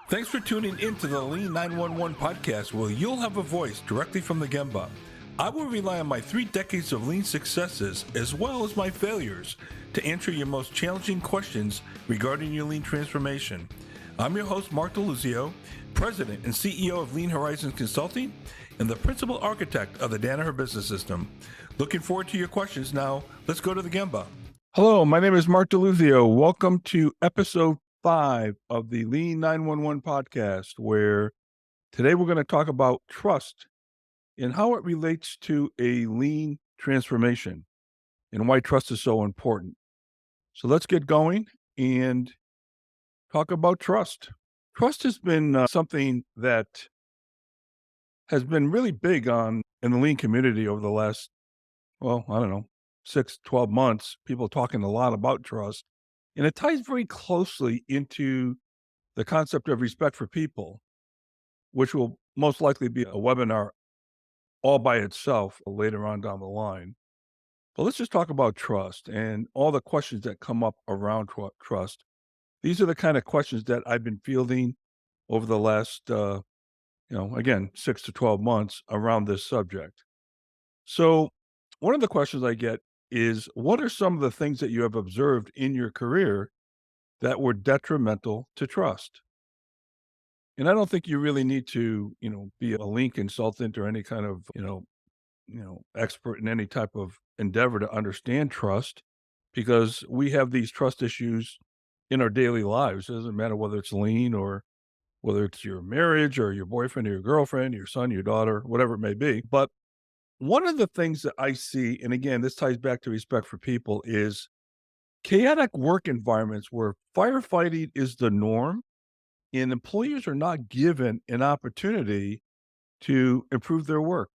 Thanks for tuning in to the Lean 911 podcast, where you'll have a voice directly from the Gemba. I will rely on my 3 decades of Lean successes as well as my failures to answer your most challenging questions regarding your Lean transformation. I'm your host, Mark DeLuzio, President and CEO of Lean Horizons Consulting and the Principal Architect of the Danaher Business System. Looking forward to your questions now. Let's go to the Gemba. Hello, my name is Mark DeLuzio. Welcome to episode 5 of the Lean 911 podcast, where today we're going to talk about trust and how it relates to a lean transformation and why trust is so important. So let's get going and talk about trust. Trust has been something that has been really big in the lean community over the last, 6, 12 months. People talking a lot about trust. And it ties very closely into the concept of respect for people, which will most likely be a webinar all by itself later on down the line. But let's just talk about trust and all the questions that come up around trust. These are the kind of questions that I've been fielding over the last, 6 to 12 months around this subject. So one of the questions I get is, what are some of the things that you have observed in your career that were detrimental to trust? And I don't think you really need to, be a lean consultant or any kind of, expert in any type of endeavor to understand trust, because we have these trust issues in our daily lives. It doesn't matter whether it's lean or whether it's your marriage or your boyfriend or your girlfriend, your son, your daughter, whatever it may be. But one of the things that I see, and again, this ties back to respect for people, is chaotic work environments where firefighting is the norm and employees are not given an opportunity to improve their work.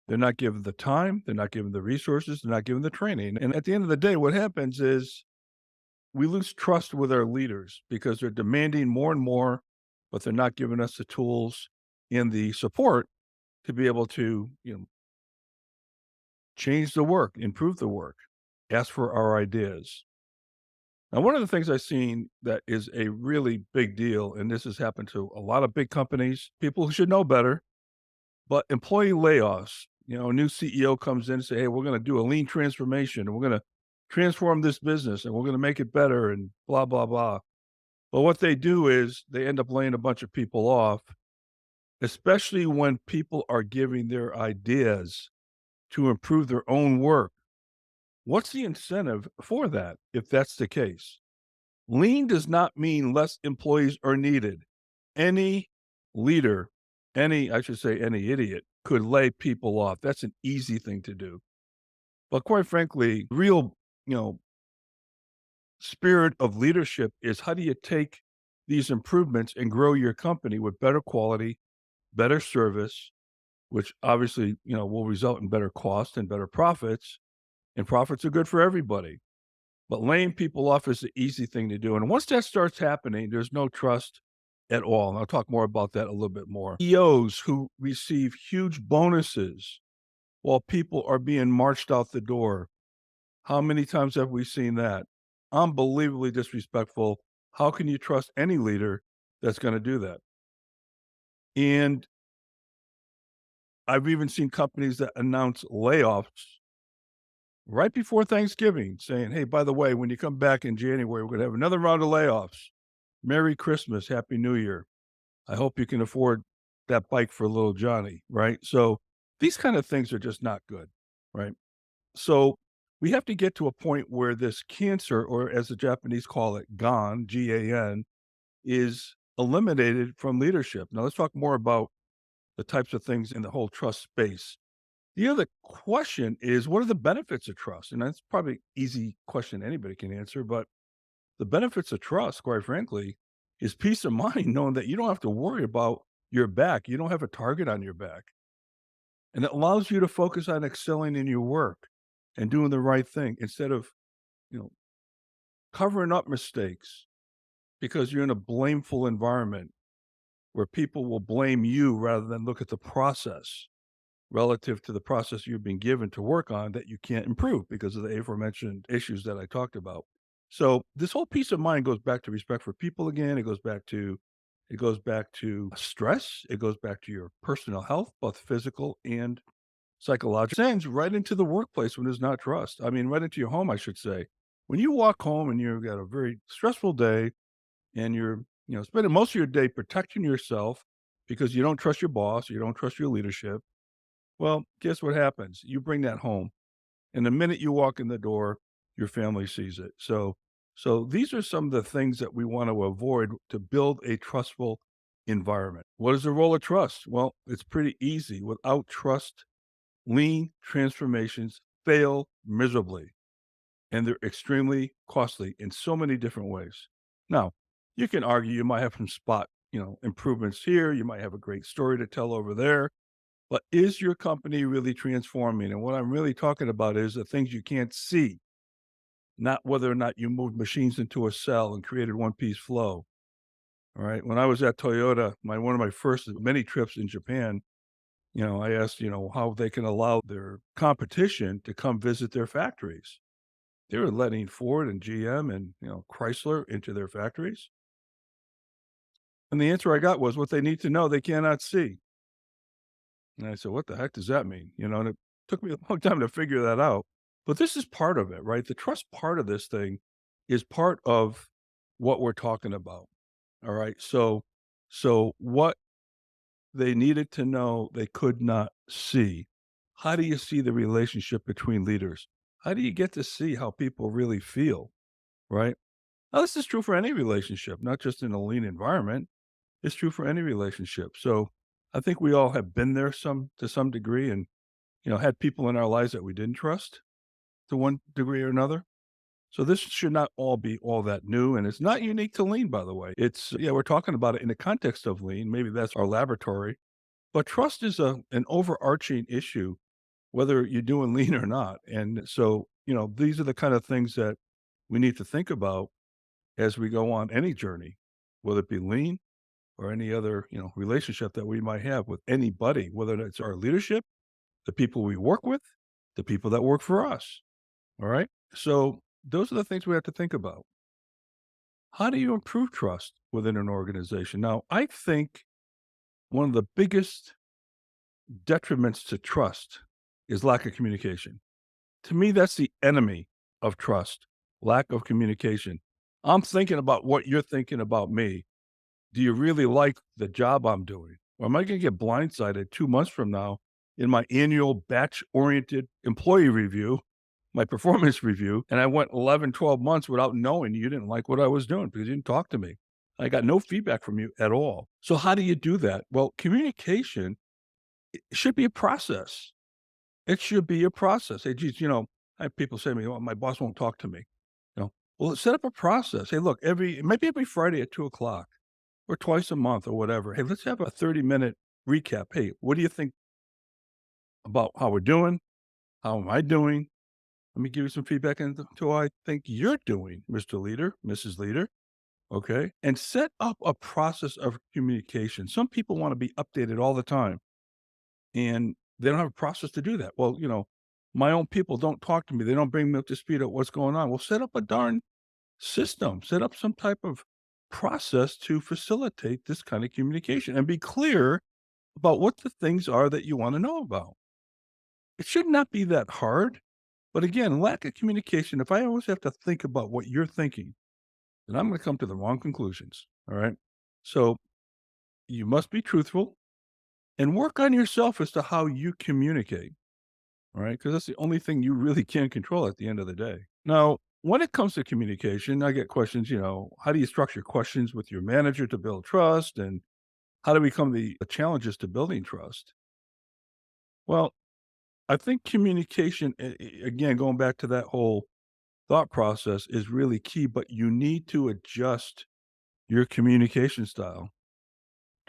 They're not given the time, they're not given the resources, they're not given the training. And at the end of the day, what happens is we lose trust with our leaders because they're demanding more and more, but they're not giving us the tools and the support to be able to, change the work, improve the work, ask for our ideas. Now, one of the things I've seen that is a really big deal, and this has happened to a lot of big companies, people who should know better, but employee layoffs. A new CEO comes in and say, hey, we're going to do a lean transformation and we're going to transform this business and we're going to make it better and blah, blah, blah. But what they do is they end up laying a bunch of people off, especially when people are giving their ideas to improve their own work. What's the incentive for that if that's the case? Lean does not mean less employees are needed. Any leader, any idiot could lay people off. That's an easy thing to do. But quite frankly, real, spirit of leadership is, how do you take these improvements and grow your company with better quality, better service, which obviously, will result in better cost and better profits, and profits are good for everybody. But laying people off is the easy thing to do. And once that starts happening, there's no trust at all. And I'll talk more about that a little bit more. CEOs who receive huge bonuses while people are being marched out the door. How many times have we seen that? Unbelievably disrespectful. How can you trust any leader that's going to do that? And I've even seen companies that announce layoffs right before Thanksgiving, saying, hey, by the way, when you come back in January, we're going to have another round of layoffs. Merry Christmas, Happy New Year. I hope you can afford that bike for little Johnny, right? So these kind of things are just not good, right? So we have to get to a point where this cancer, or as the Japanese call it, GAN, G-A-N, is eliminated from leadership. Now let's talk more about the types of things in the whole trust space. The other question is, what are the benefits of trust? And that's probably an easy question anybody can answer, but the benefits of trust, quite frankly, is peace of mind, knowing that you don't have to worry about your back. You don't have a target on your back. And it allows you to focus on excelling in your work and doing the right thing instead of, you know, covering up mistakes because you're in a blameful environment where people will blame you rather than look at the process relative to the process you've been given to work on that you can't improve because of the aforementioned issues that I talked about. So this whole peace of mind goes back to respect for people again. It goes back to It goes back to stress. It goes back to your personal health, both physical and psychological. Sends right into the workplace when there's not trust. I mean, right into your home, I should say. When you walk home and you've got a very stressful day and you're, spending most of your day protecting yourself because you don't trust your boss, you don't trust your leadership. Well, guess what happens? You bring that home. And the minute you walk in the door, your family sees it. So these are some of the things that we want to avoid to build a trustful environment. What is the role of trust? Well, it's pretty easy. Without trust, lean transformations fail miserably, and they're extremely costly in so many different ways. Now, you can argue you might have some spot, improvements here. You might have a great story to tell over there, but is your company really transforming? And what I'm really talking about is the things you can't see, not whether or not you moved machines into a cell and created one piece flow. All right. When I was at Toyota, one of my first many trips in Japan, I asked, how they can allow their competition to come visit their factories. They were letting Ford and GM and, Chrysler into their factories. And the answer I got was what they need to know they cannot see. And I said, what the heck does that mean? And it took me a long time to figure that out. But this is part of it, right? The trust part of this thing is part of what we're talking about. All right. So what they needed to know they could not see. How do you see the relationship between leaders? How do you get to see how people really feel? Right. Now, this is true for any relationship, not just in a lean environment. It's true for any relationship. So I think we all have been there to some degree and, had people in our lives that we didn't trust to one degree or another. So this should not all be all that new. And it's not unique to lean, by the way. Yeah, we're talking about it in the context of lean. Maybe that's our laboratory, but trust is an overarching issue, whether you're doing lean or not. And so, these are the kind of things that we need to think about as we go on any journey, whether it be lean or any other, relationship that we might have with anybody, whether it's our leadership, the people we work with, the people that work for us. All right. So those are the things we have to think about. How do you improve trust within an organization? Now, I think one of the biggest detriments to trust is lack of communication. To me, that's the enemy of trust, lack of communication. I'm thinking about what you're thinking about me. Do you really like the job I'm doing? Or am I going to get blindsided 2 months from now in my annual batch oriented employee review, my performance review? And I went 11, 12 months without knowing you didn't like what I was doing because you didn't talk to me. I got no feedback from you at all. So, how do you do that? Well, communication should be a process. It should be a process. Hey, geez, I have people say to me, well, my boss won't talk to me. Well, set up a process. Hey, look, maybe every Friday at 2 o'clock or twice a month or whatever. Hey, let's have a 30-minute recap. Hey, what do you think about how we're doing? How am I doing? Let me give you some feedback into how I think you're doing, Mr. Leader, Mrs. Leader. Okay. And set up a process of communication. Some people want to be updated all the time and they don't have a process to do that. Well, my own people don't talk to me. They don't bring me up to speed of what's going on. Well, set up a darn system, set up some type of process to facilitate this kind of communication and be clear about what the things are that you want to know about. It should not be that hard. But again, lack of communication, if I always have to think about what you're thinking, then I'm going to come to the wrong conclusions. All right. So you must be truthful and work on yourself as to how you communicate. All right. Because that's the only thing you really can control at the end of the day. Now, when it comes to communication, I get questions, how do you structure questions with your manager to build trust? And how do we come the challenges to building trust? Well, I think communication, again, going back to that whole thought process is really key, but you need to adjust your communication style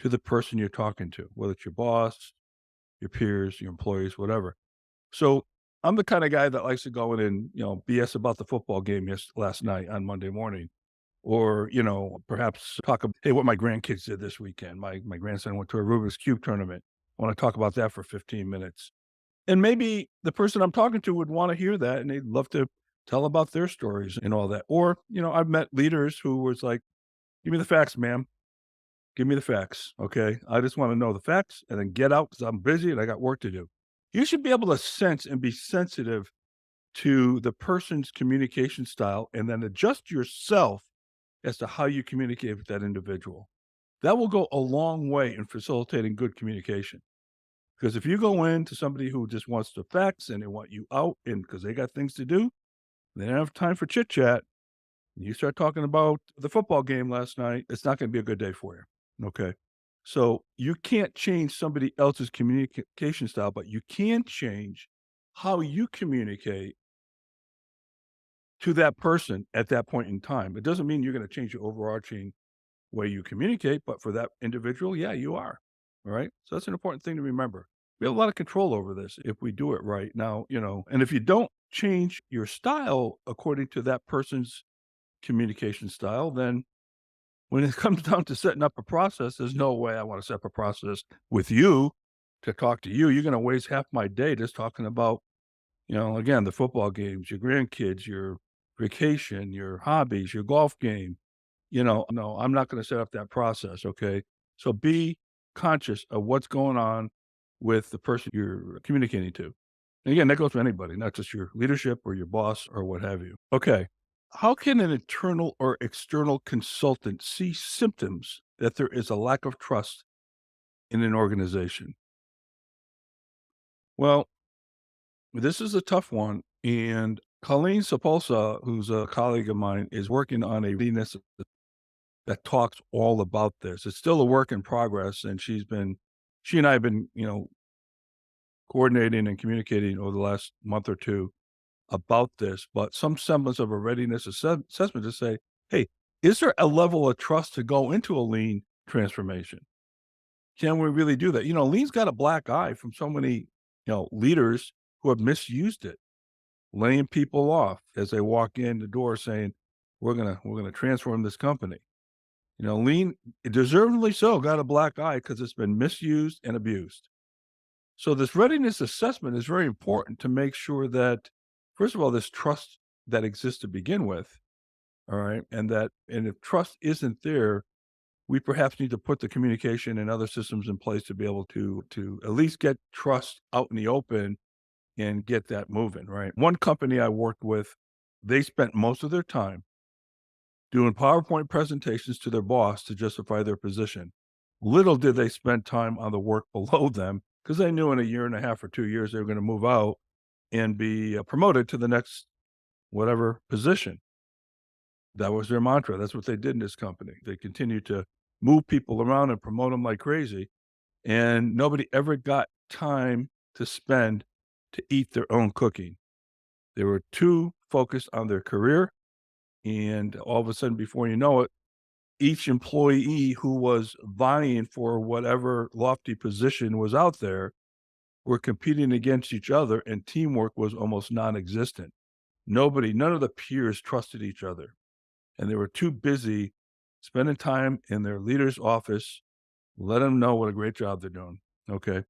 to the person you're talking to, whether it's your boss, your peers, your employees, whatever. So I'm the kind of guy that likes to go in and, BS about the football game last night on Monday morning. Or, perhaps talk about, hey, what my grandkids did this weekend. My grandson went to a Rubik's Cube tournament. I want to talk about that for 15 minutes. And maybe the person I'm talking to would want to hear that and they'd love to tell about their stories and all that. Or, I've met leaders who was like, give me the facts, ma'am. Give me the facts, okay? I just wanna know the facts and then get out because 'cause I'm busy and I got work to do. You should be able to sense and be sensitive to the person's communication style and then adjust yourself as to how you communicate with that individual. That will go a long way in facilitating good communication. Because if you go in to somebody who just wants the facts and they want you out and because they got things to do, they don't have time for chit chat, and you start talking about the football game last night, it's not gonna be a good day for you, okay? So, you can't change somebody else's communication style, but you can change how you communicate to that person at that point in time. It doesn't mean you're gonna change your overarching way you communicate, but for that individual, yeah, you are. All right. So that's an important thing to remember. We have a lot of control over this if we do it right. Now, and if you don't change your style according to that person's communication style, then when it comes down to setting up a process, there's no way I want to set up a process with you to talk to you. You're going to waste half my day just talking about, again, the football games, your grandkids, your vacation, your hobbies, your golf game. No, I'm not gonna set up that process, okay? So be conscious of what's going on with the person you're communicating to. And again, that goes for anybody, not just your leadership or your boss or what have you. Okay. How can an internal or external consultant see symptoms that there is a lack of trust in an organization? Well, this is a tough one. And Colleen Sepulsa, who's a colleague of mine, is working on a readiness that talks all about this. It's still a work in progress, and she and I have been, coordinating and communicating over the last month or 2 about this, but some semblance of a readiness assessment to say, "Hey, is there a level of trust to go into a lean transformation? Can we really do that?" Lean's got a black eye from so many, leaders who have misused it, laying people off as they walk in the door saying, "We're gonna transform this company." Lean, deservedly so, got a black eye because it's been misused and abused. So this readiness assessment is very important to make sure that, first of all, there's trust that exists to begin with. All right. And if trust isn't there, we perhaps need to put the communication and other systems in place to be able to at least get trust out in the open and get that moving. Right. One company I worked with, they spent most of their time doing PowerPoint presentations to their boss to justify their position. Little did they spend time on the work below them because they knew in a year and a half or 2 years they were going to move out and be promoted to the next whatever position. That was their mantra. That's what they did in this company. They continued to move people around and promote them like crazy. And nobody ever got time to spend to eat their own cooking. They were too focused on their career. And all of a sudden, before you know it, each employee who was vying for whatever lofty position was out there were competing against each other, and teamwork was almost non-existent. None of the peers trusted each other, and they were too busy spending time in their leader's office, let them know what a great job they're doing, okay?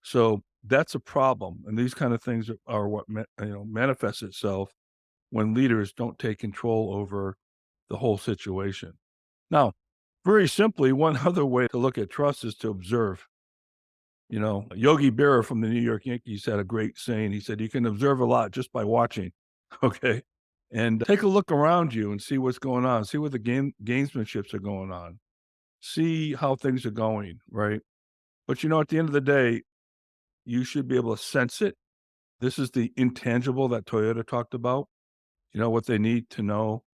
So, that's a problem, and these kind of things are what manifests itself when leaders don't take control over the whole situation. Now, very simply, one other way to look at trust is to observe. Yogi Berra from the New York Yankees had a great saying. He said, "You can observe a lot just by watching." Okay. And take a look around you and see what's going on. See what the gamesmanships are going on. See how things are going, right? But at the end of the day, you should be able to sense it. This is the intangible that Toyota talked about. What they need to know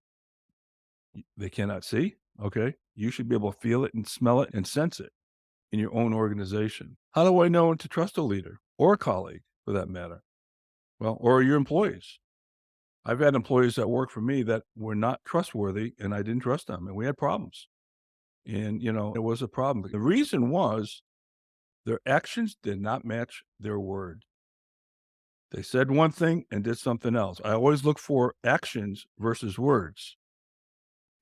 they cannot see. Okay. You should be able to feel it and smell it and sense it in your own organization. How do I know when to trust a leader or a colleague for that matter? Well, or your employees. I've had employees that work for me that were not trustworthy and I didn't trust them and we had problems. And, it was a problem. The reason was their actions did not match their word. They said one thing and did something else. I always look for actions versus words.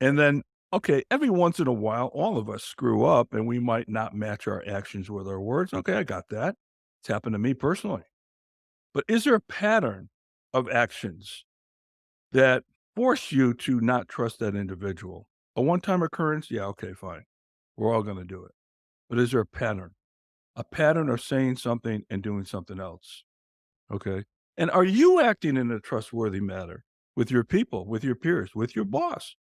And then, okay, every once in a while, all of us screw up and we might not match our actions with our words. Okay, I got that. It's happened to me personally. But is there a pattern of actions that force you to not trust that individual? A one time occurrence? Yeah, okay, fine. We're all going to do it. But is there a pattern? A pattern of saying something and doing something else. Okay. And are you acting in a trustworthy manner with your people, with your peers, with your boss?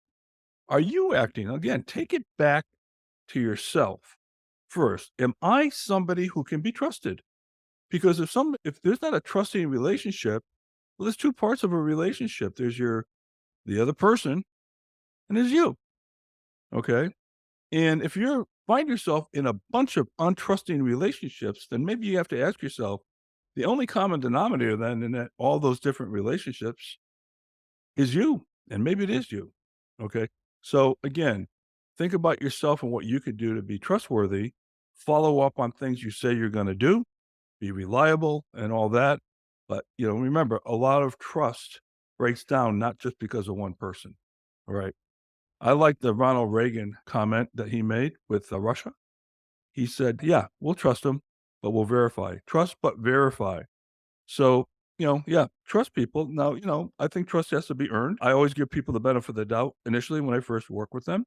Are you acting? Again, take it back to yourself first. Am I somebody who can be trusted? Because if there's not a trusting relationship, well, there's two parts of a relationship. There's the other person and there's you. Okay. And if you find yourself in a bunch of untrusting relationships, then maybe you have to ask yourself, the only common denominator then in that all those different relationships is you. And maybe it is you. Okay. So again, think about yourself and what you could do to be trustworthy. Follow up on things you say you're going to do, be reliable and all that. But remember, a lot of trust breaks down not just because of one person. All right. I like the Ronald Reagan comment that he made with Russia. He said, "Yeah, we'll trust them, but we'll verify. Trust but verify." So, yeah, trust people. Now, I think trust has to be earned. I always give people the benefit of the doubt initially when I first work with them.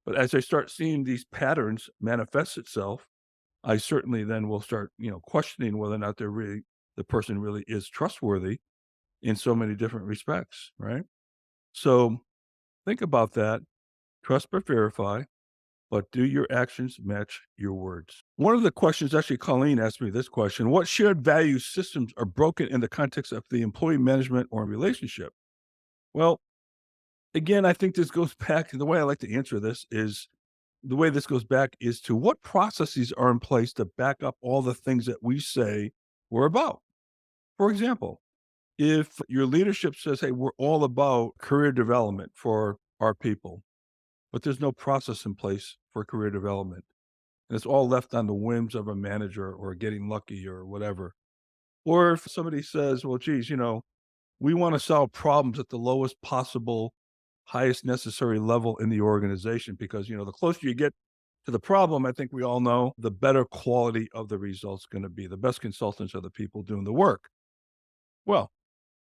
But as I start seeing these patterns manifest itself, I certainly then will start, questioning whether or not the person really is trustworthy in so many different respects, right? So think about that. Trust but verify. But do your actions match your words? One of the questions, actually, Colleen asked me this question: what shared value systems are broken in the context of the employee management or relationship? Well, again, I think this goes back, and the way I like to answer this is the way this goes back is to what processes are in place to back up all the things that we say we're about. For example, if your leadership says, hey, we're all about career development for our people, but there's no process in place for career development, and it's all left on the whims of a manager or getting lucky or whatever. Or if somebody says, well, geez, we want to solve problems at the lowest possible, highest necessary level in the organization because, the closer you get to the problem, I think we all know the better quality of the results going to be. The best consultants are the people doing the work. Well,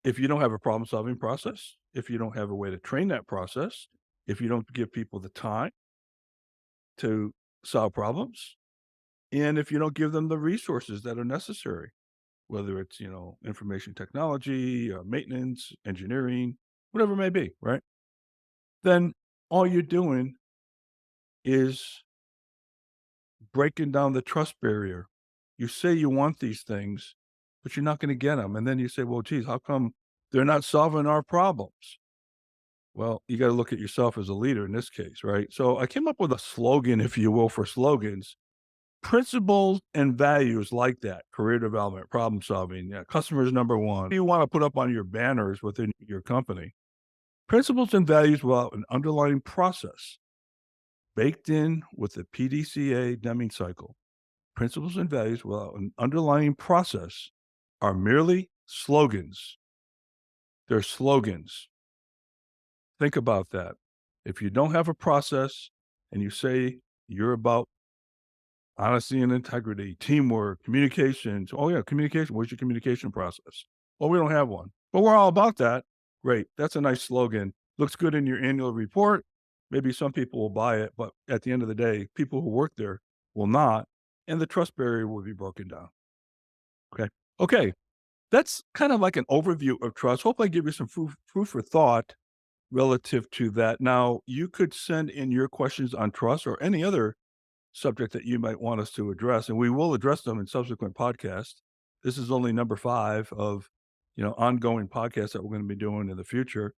if you don't have a problem solving process, if you don't have a way to train that process, if you don't give people the time to solve problems, and if you don't give them the resources that are necessary, whether it's, information technology, maintenance, engineering, whatever it may be, right? Then all you're doing is breaking down the trust barrier. You say you want these things, but you're not going to get them. And then you say, well, geez, how come they're not solving our problems? Well, you got to look at yourself as a leader in this case, right? So I came up with a slogan, if you will, for slogans: principles and values like that, career development, problem solving, yeah, customers number one. You want to put up on your banners within your company. Principles and values without an underlying process baked in with the PDCA Deming cycle. Principles and values without an underlying process are merely slogans. They're slogans. Think about that. If you don't have a process and you say you're about honesty and integrity, teamwork, communications. Oh, yeah, communication. What's your communication process? Well, we don't have one, but we're all about that. Great. That's a nice slogan. Looks good in your annual report. Maybe some people will buy it, but at the end of the day, people who work there will not, and the trust barrier will be broken down. Okay. Okay. That's kind of like an overview of trust. Hope I give you some food for thought relative to that. Now, you could send in your questions on trust or any other subject that you might want us to address, and we will address them in subsequent podcasts. This is only number 5 of, ongoing podcasts that we're going to be doing in the future.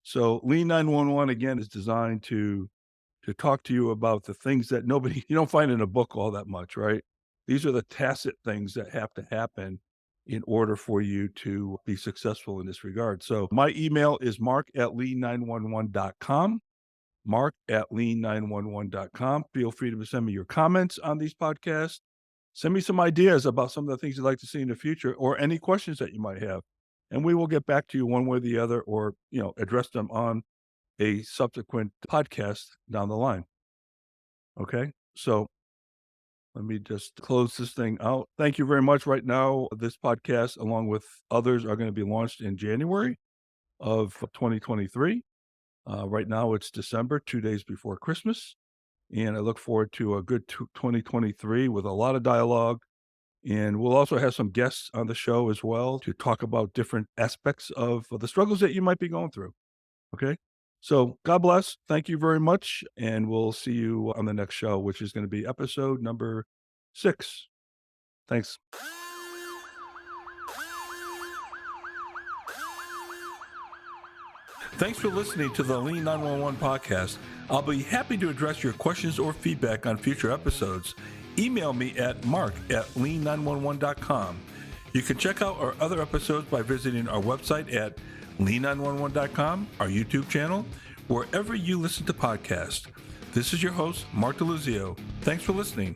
So Lean 911 again is designed to talk to you about the things that you don't find in a book all that much, right? These are the tacit things that have to happen in order for you to be successful in this regard. So my email is mark@lean911.com. mark@lean911.com. Feel free to send me your comments on these podcasts. Send me some ideas about some of the things you'd like to see in the future or any questions that you might have. And we will get back to you one way or the other or, address them on a subsequent podcast down the line. Okay. So let me just close this thing out. Thank you very much. Right now, this podcast, along with others, are going to be launched in January of 2023. Right now, it's December, 2 days before Christmas. and I look forward to a good 2023 with a lot of dialogue. And we'll also have some guests on the show as well to talk about different aspects of the struggles that you might be going through. Okay. So God bless. Thank you very much. And we'll see you on the next show, which is going to be episode number 6. Thanks. Thanks for listening to the Lean 911 podcast. I'll be happy to address your questions or feedback on future episodes. Email me at mark@lean911.com. You can check out our other episodes by visiting our website at lean911.com, our YouTube channel, wherever you listen to podcasts. This is your host, Mark DeLuzio. Thanks for listening.